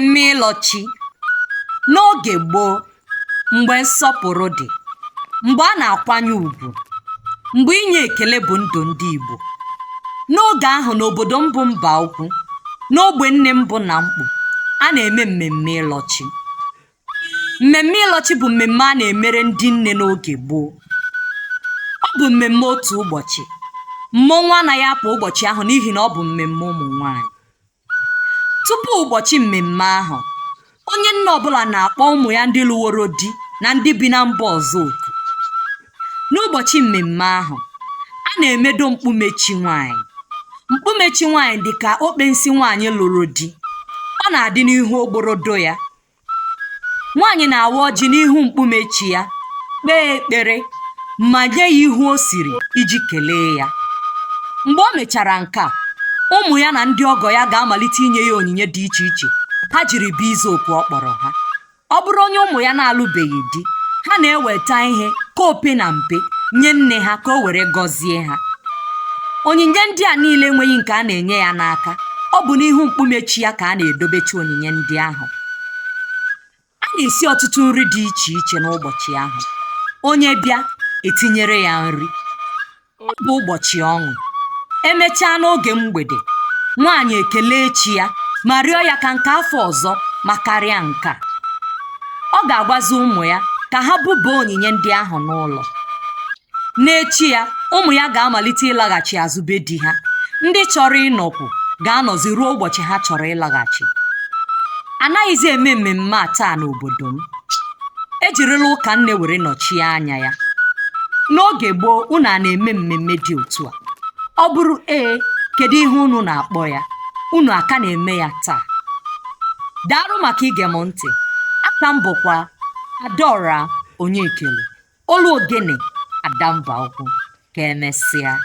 Mmemme Ịlọ Chi. N'oge gboo, mgbe nsọpụrụ dị, mgbe a na-akwanye ùgwù, mgbe inye ekele bụ ndụ ndị Igbo. N'oge ahụ n'obodo mbụ Mbaukwu, n'ogbe nne m bụ na mkpu, a na-eme mmemme Ịlọ Chi. Mmemme Ịlọ Chi bụ mmemme a na-emere ndị nne n'oge gboo. Ọ bụ mmemme otu ụbọchị. Mmọnwụ anaghị apụ ụbọchị ahụ n'ihi na ọ bụ mmemme ụmụ nwanyị. Tupu ụbọchị mmemme ahụ, onye nne ọbụla na-akpọ ụmụ ya ndị lụworo di na ndị bi na mba ọzọ oku. N'ụbọchị mmemme ahụ, a na-emedo mkpume chi nwanyị. Mkpume chi nwanyị dị ka okpensi nwanyị lụrụ di. Ọ na-adị n'ihu ogborodo ya. Nwanyị na-awa ọjị n'ihu mkpume chi ya, kpee ekpere, ma nye ya ihu o siri iji kelee ya. Mgbe o mechara nke a, ụmụ ya na ndị ọgọ ya ga-amalite inye ya onyinye dị iche iche ha jiri bụ izu oku ọ kpọrọ ha. Ọ bụrụ onye ụmụ ya na-alụbeghị di, ha na-eweta ihe ka ope na mpe nye nne ha ka o were gọzie ha. Onyinye ndị a niile enweghị nke a na-enye ya n'aka. Ọ bụ n'ihu mkpume chi ya ka a na-edobecha onyinye ndị ahụ. A na-esi ọtụtụ nri dị iche iche n'ụbọchị ahụ. Onye bịa, etinyere ya nri. Ọ bụ ụbọchị ọṅụ. Emechaa n'oge mgbede, nwaanyị ekelee chi ya ma rịọ ya ka nke afọ ọzọ ma karịa nke a. Ọ ga-agwazi ụmụ ya ka ha bubaa onyinye ndị ahụ n'ụlọ. N'echi ya, ụmụ ya ga-amalite ịlaghachi azụ be di ha. Ndị chọrọ ịnọkwu ga-anọzi ruo ụbọchị ha chọrọ ịlaghachi. Anaghịzi eme mmemme a taa n'obodo m. Ejirila ụka nne were nọchie anya ya. N'oge gboo, unu a na-eme mmemme dị otu a? Ọ bụrụ ee, kedu ihe unu na-akpọ ya? Unu aka na-eme ya taa? Daalụ maka ige m ntị. Aka m bụkwa Adaora Onyekelu, olu ogene Ada Mbaukwu. Ka emesịa.